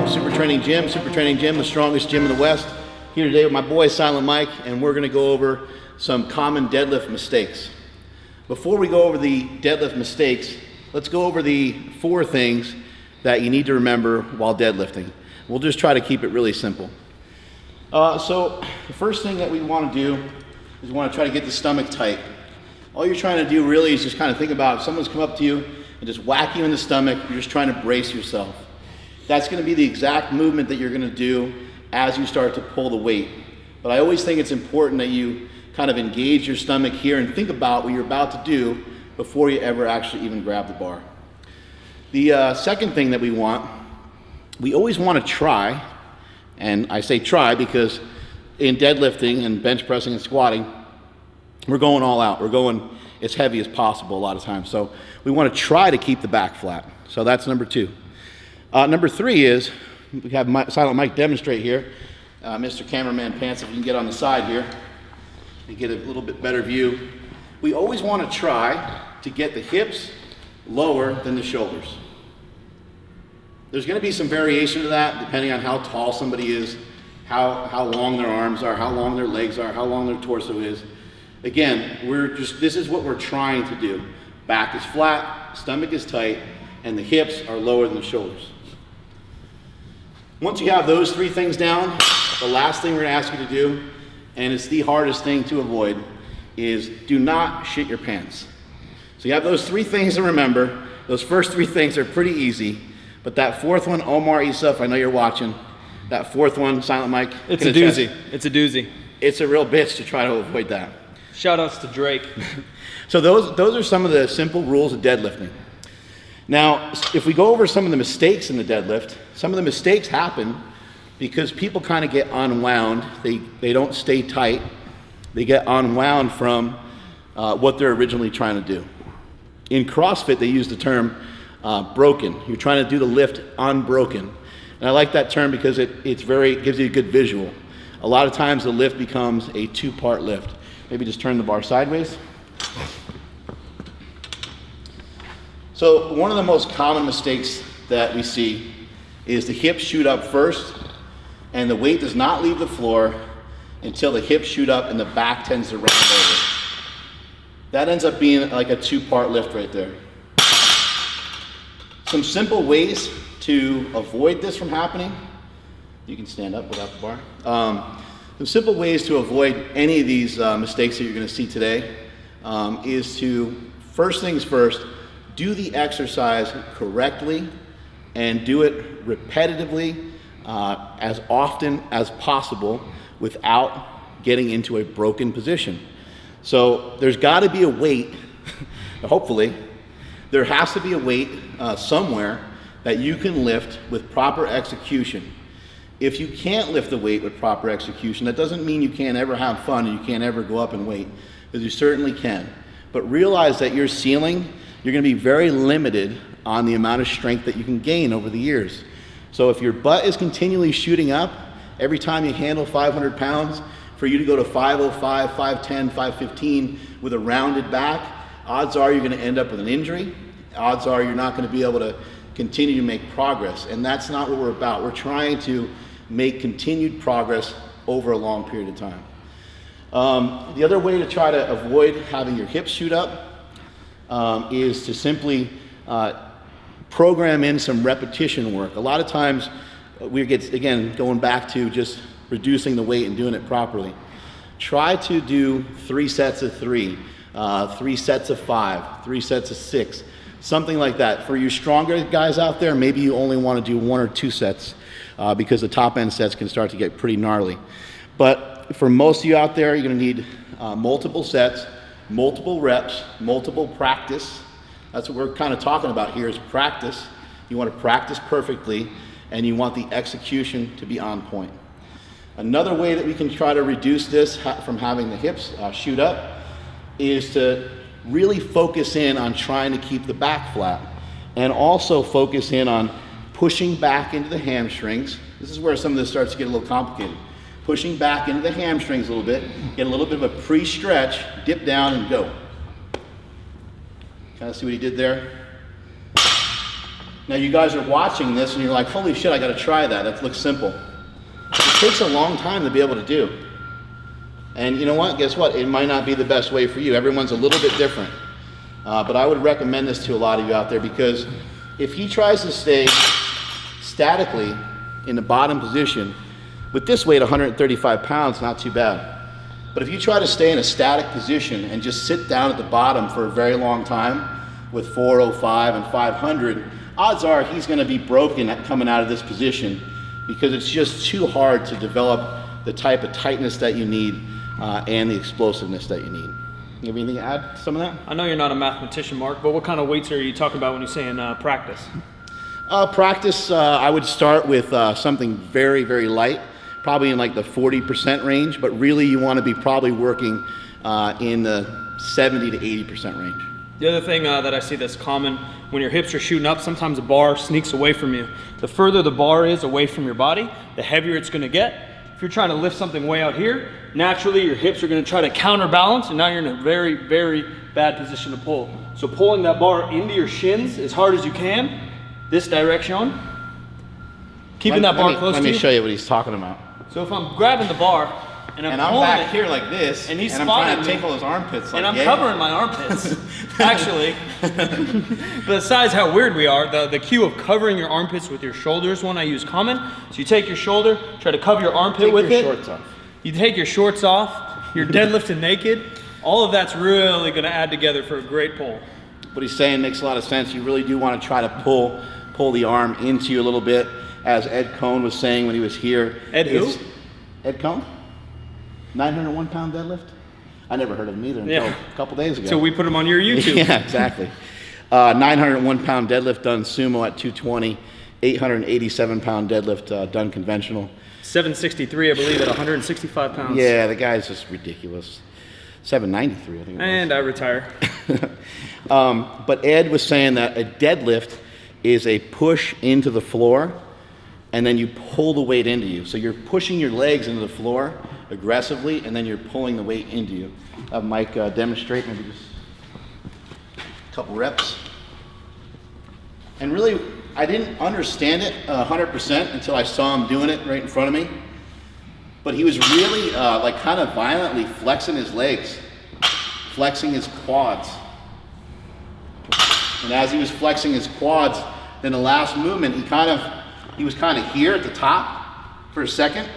Sumo, Super Training Gym, the strongest gym in the West. Here today with my boy Silent Mike, and we're gonna go over some common deadlift mistakes. Before we go over the deadlift mistakes, let's go over the 4 things that you need to remember while deadlifting. We'll just try to keep it really simple. So the first thing that we wanna do is we wanna try to get the stomach tight. All you're trying to do really is just kind of think about if someone's come up to you and just whack you in the stomach, you're just trying to brace yourself. That's gonna be the exact movement that you're gonna do as you start to pull the weight. But I always think it's important that you kind of engage your stomach here and think about what you're about to do before you ever actually even grab the bar. The second thing that we always want to try, and I say try because in deadlifting and bench pressing and squatting, we're going all out. We're going as heavy as possible a lot of times. So we want to try to keep the back flat. So that's number 2. Number 3 is, we have Silent Mike demonstrate here. Mr. Cameraman Pants, if you can get on the side here, you get a little bit better view. We always want to try to get the hips lower than the shoulders. There's going to be some variation to that depending on how tall somebody is, how long their arms are, how long their legs are, how long their torso is. Again, this is what we're trying to do. Back is flat, stomach is tight, and the hips are lower than the shoulders. Once you have those 3 things down, the last thing we're gonna ask you to do, and it's the hardest thing to avoid, is do not shit your pants. So you have those 3 things to remember. Those first 3 things are pretty easy, but that 4th one, Omar Isuf, I know you're watching. That 4th one, Silent Mike. It's a doozy. It's a doozy. It's a real bitch to try to avoid that. Shout outs to Drake. So those are some of the simple rules of deadlifting. Now, if we go over some of the mistakes in the deadlift, some of the mistakes happen because people kind of get unwound. They don't stay tight. They get unwound from what they're originally trying to do. In CrossFit, they use the term broken. You're trying to do the lift unbroken. And I like that term because it gives you a good visual. A lot of times the lift becomes a 2-part lift. Maybe just turn the bar sideways. So one of the most common mistakes that we see is the hips shoot up first and the weight does not leave the floor until the hips shoot up and the back tends to round over. That ends up being like a 2-part lift right there. Some simple ways to avoid this from happening. You can stand up without the bar. Some simple ways to avoid any of these mistakes that you're going to see today is to, first things first, do the exercise correctly and do it repetitively as often as possible without getting into a broken position. So there's got to be a weight, hopefully, there has to be a weight somewhere that you can lift with proper execution. If you can't lift the weight with proper execution, that doesn't mean you can't ever have fun and you can't ever go up in weight, because you certainly can. But realize that your ceiling, you're gonna be very limited on the amount of strength that you can gain over the years. So if your butt is continually shooting up, every time you handle 500 pounds, for you to go to 505, 510, 515 with a rounded back, odds are you're gonna end up with an injury. Odds are you're not gonna be able to continue to make progress. And that's not what we're about. We're trying to make continued progress over a long period of time. The other way to try to avoid having your hips shoot up is to simply program in some repetition work. A lot of times we get, again, going back to just reducing the weight and doing it properly. Try to do 3 sets of 3, 3 sets of 5, 3 sets of 6, something like that. For you stronger guys out there, maybe you only want to do 1 or 2 sets because the top end sets can start to get pretty gnarly. But for most of you out there, you're going to need multiple sets, multiple reps, multiple practice. That's what we're kind of talking about here is practice. You want to practice perfectly and you want the execution to be on point. Another way that we can try to reduce this from having the hips shoot up is to really focus in on trying to keep the back flat and also focus in on pushing back into the hamstrings. This is where some of this starts to get a little complicated. Pushing back into the hamstrings a little bit, get a little bit of a pre-stretch, dip down and go. Kind of see what he did there? Now you guys are watching this and you're like, holy shit, I gotta try that. That looks simple. It takes a long time to be able to do. And you know what? Guess what? It might not be the best way for you. Everyone's a little bit different. But I would recommend this to a lot of you out there, because if he tries to stay statically in the bottom position, with this weight, 135 pounds, not too bad. But if you try to stay in a static position and just sit down at the bottom for a very long time with 405 and 500, odds are he's gonna be broken coming out of this position, because it's just too hard to develop the type of tightness that you need and the explosiveness that you need. You have anything to add to some of that? I know you're not a mathematician, Mark, but what kind of weights are you talking about when you're saying practice? Practice, I would start with something very, very light, probably in like the 40% range, but really you want to be probably working in the 70 to 80% range. The other thing that I see that's common, when your hips are shooting up, sometimes the bar sneaks away from you. The further the bar is away from your body, the heavier it's going to get. If you're trying to lift something way out here, naturally your hips are going to try to counterbalance, and now you're in a very, very bad position to pull. So pulling that bar into your shins as hard as you can, this direction, keeping that bar close to you. Let me show you what he's talking about. So if I'm grabbing the bar and I'm pulling back it, here like this, and he's I'm trying to spotting take all his armpits. and I'm covering my armpits, actually. Besides how weird we are, the cue of covering your armpits with your shoulders, one I use common. So you take your shoulder, try to cover your armpit with it. Shorts off. You take your shorts off, you're deadlifting naked. All of that's really gonna add together for a great pull. What he's saying makes a lot of sense. You really do want to try to pull the arm into you a little bit, as Ed Cohn was saying when he was here. Ed who? Ed Cohn? 901 pound deadlift? I never heard of him either until a couple days ago. So we put him on your YouTube. Yeah, exactly. 901 pound deadlift done sumo at 220, 887 pound deadlift done conventional. 763, I believe, at 165 pounds. Yeah, the guy's just ridiculous. 793, I think. And I retire. But Ed was saying that a deadlift is a push into the floor, and then you pull the weight into you. So you're pushing your legs into the floor aggressively, and then you're pulling the weight into you. Have Mike demonstrate, maybe just a couple reps. And really, I didn't understand it 100% until I saw him doing it right in front of me. But he was really like kind of violently flexing his legs, flexing his quads. And as he was flexing his quads, then the last movement, he was kind of here at the top for a second,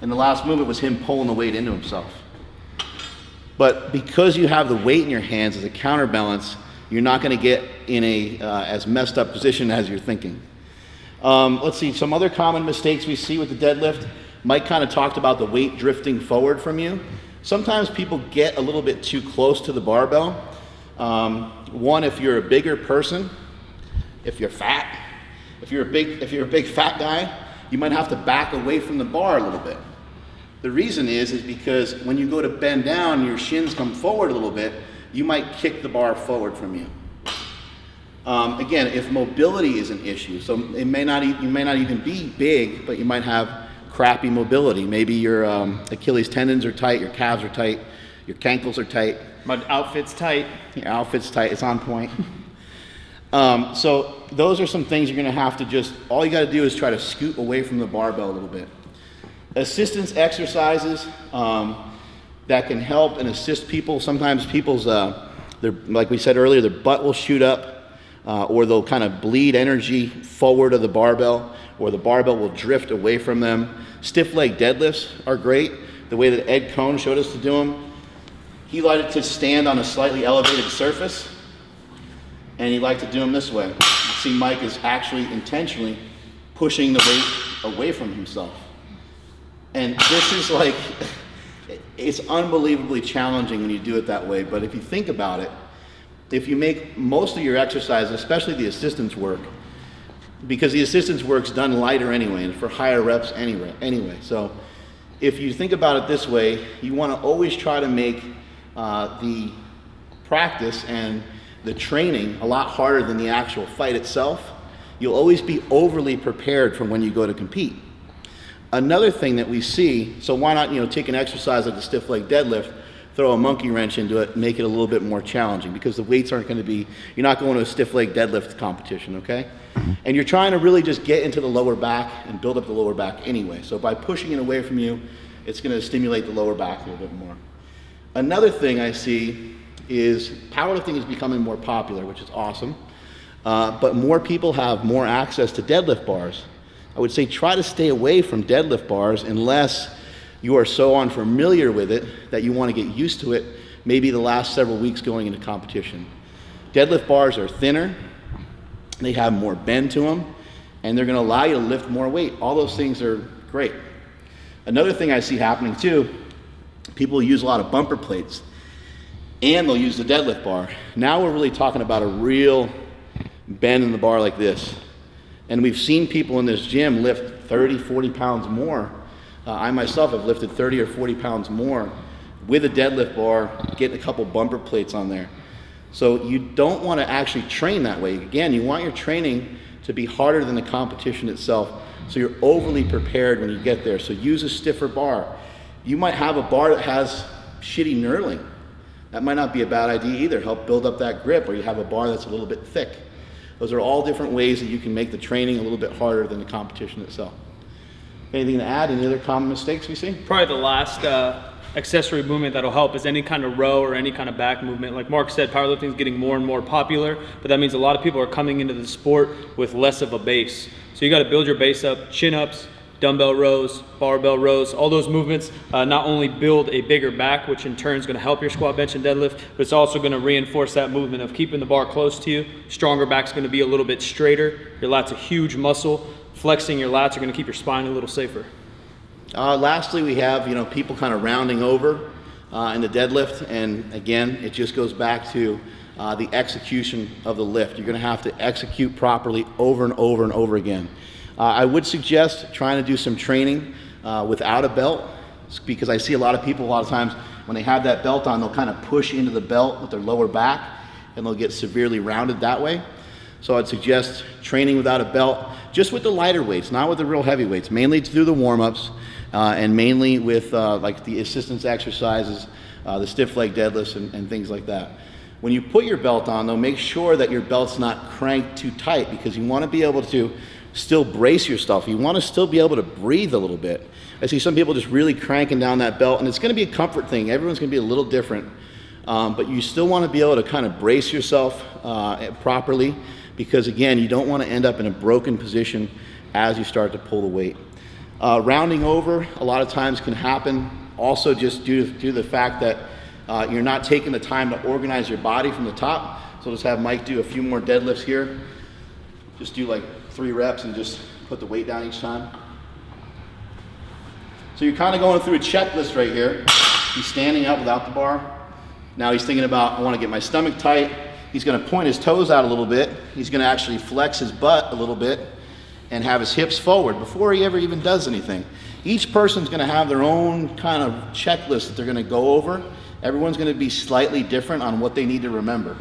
and the last movement was him pulling the weight into himself. But because you have the weight in your hands as a counterbalance, you're not going to get in a as messed up position as you're thinking. Let's see, some other common mistakes we see with the deadlift. Mike kind of talked about the weight drifting forward from you. Sometimes people get a little bit too close to the barbell. One, if you're a bigger person, if you're fat, if you're a big fat guy, you might have to back away from the bar a little bit. The reason is because when you go to bend down and your shins come forward a little bit, you might kick the bar forward from you. Again, if mobility is an issue, so you may not even be big, but you might have crappy mobility. Maybe your Achilles tendons are tight, your calves are tight, your cankles are tight. My outfit's tight. Your outfit's tight, it's on point. So those are some things you're gonna have to all you gotta do is try to scoot away from the barbell a little bit. Assistance exercises that can help and assist people. Sometimes people's, like we said earlier, their butt will shoot up, or they'll kind of bleed energy forward of the barbell, or the barbell will drift away from them. Stiff leg deadlifts are great. The way that Ed Cohn showed us to do them, he liked to stand on a slightly elevated surface, and he liked to do them this way. You see Mike is actually intentionally pushing the weight away from himself. And this is like, it's unbelievably challenging when you do it that way, but if you think about it, if you make most of your exercise, especially the assistance work, because the assistance work's done lighter anyway, and for higher reps anyway. So if you think about it this way, you want to always try to make the practice and the training a lot harder than the actual fight itself. You'll always be overly prepared for when you go to compete. Another thing that we see, so why not take an exercise like the stiff leg deadlift, throw a monkey wrench into it and make it a little bit more challenging, because the weights aren't going to be, you're not going to a stiff leg deadlift competition, okay? And you're trying to really just get into the lower back and build up the lower back anyway. So by pushing it away from you, it's going to stimulate the lower back a little bit more. Another thing I see is powerlifting is becoming more popular, which is awesome. But more people have more access to deadlift bars. I would say try to stay away from deadlift bars unless you are so unfamiliar with it that you want to get used to it maybe the last several weeks going into competition. Deadlift bars are thinner, they have more bend to them, and they're going to allow you to lift more weight. All those things are great. Another thing I see happening too, people use a lot of bumper plates and they'll use the deadlift bar. Now we're really talking about a real bend in the bar like this. And we've seen people in this gym lift 30, 40 pounds more. I myself have lifted 30 or 40 pounds more with a deadlift bar, getting a couple bumper plates on there. So you don't want to actually train that way. Again, you want your training to be harder than the competition itself, so you're overly prepared when you get there. So use a stiffer bar. You might have a bar that has shitty knurling. That might not be a bad idea either. Help build up that grip, or you have a bar that's a little bit thick. Those are all different ways that you can make the training a little bit harder than the competition itself. Anything to add? Any other common mistakes we see? Probably the last accessory movement that'll help is any kind of row or any kind of back movement. Like Mark said, powerlifting is getting more and more popular, but that means a lot of people are coming into the sport with less of a base. So you got to build your base up. Chin-ups, dumbbell rows, barbell rows, all those movements not only build a bigger back, which in turn is going to help your squat, bench, and deadlift, but it's also going to reinforce that movement of keeping the bar close to you. Stronger back's going to be a little bit straighter. Your lat's a huge muscle. Flexing your lats are going to keep your spine a little safer. Lastly, we have people kind of rounding over in the deadlift, and again, it just goes back to the execution of the lift. You're going to have to execute properly over and over and over again. I would suggest trying to do some training without a belt, because I see a lot of people a lot of times when they have that belt on, they'll kind of push into the belt with their lower back and they'll get severely rounded that way. So I'd suggest training without a belt, just with the lighter weights, not with the real heavy weights, mainly to do the warm-ups and mainly with like the assistance exercises, the stiff leg deadlifts and things like that. When you put your belt on though, make sure that your belt's not cranked too tight, because you want to be able to still brace yourself. You want to still be able to breathe a little bit. I see some people just really cranking down that belt, and it's going to be a comfort thing. Everyone's going to be a little different, but you still want to be able to kind of brace yourself properly, because again, you don't want to end up in a broken position as you start to pull the weight. Rounding over a lot of times can happen also just due to the fact that you're not taking the time to organize your body from the top. So let's have Mike do a few more deadlifts here. Just do like 3 reps and just put the weight down each time. So you're kind of going through a checklist right here. He's standing up without the bar. Now he's thinking about, I want to get my stomach tight. He's going to point his toes out a little bit. He's going to actually flex his butt a little bit and have his hips forward before he ever even does anything. Each person's going to have their own kind of checklist that they're going to go over. Everyone's going to be slightly different on what they need to remember.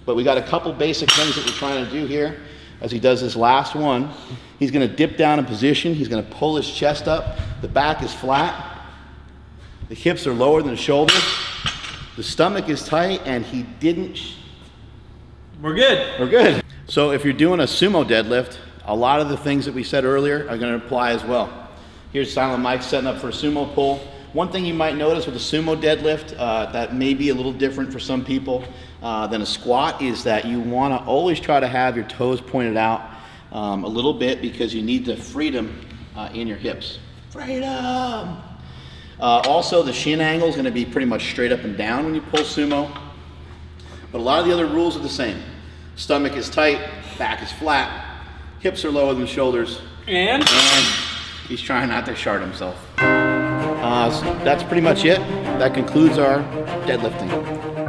But we got a couple basic things that we're trying to do here. As he does this last one, he's going to dip down in position. He's going to pull his chest up. The back is flat. The hips are lower than the shoulders. The stomach is tight, and he didn't. We're good. We're good. So if you're doing a sumo deadlift, a lot of the things that we said earlier are going to apply as well. Here's Silent Mike setting up for a sumo pull. One thing you might notice with a sumo deadlift that may be a little different for some people than a squat is that you want to always try to have your toes pointed out a little bit, because you need the freedom in your hips. Freedom! Also, the shin angle is going to be pretty much straight up and down when you pull sumo. But a lot of the other rules are the same. Stomach is tight, back is flat, hips are lower than the shoulders. And he's trying not to shart himself. So that's pretty much it. That concludes our deadlifting.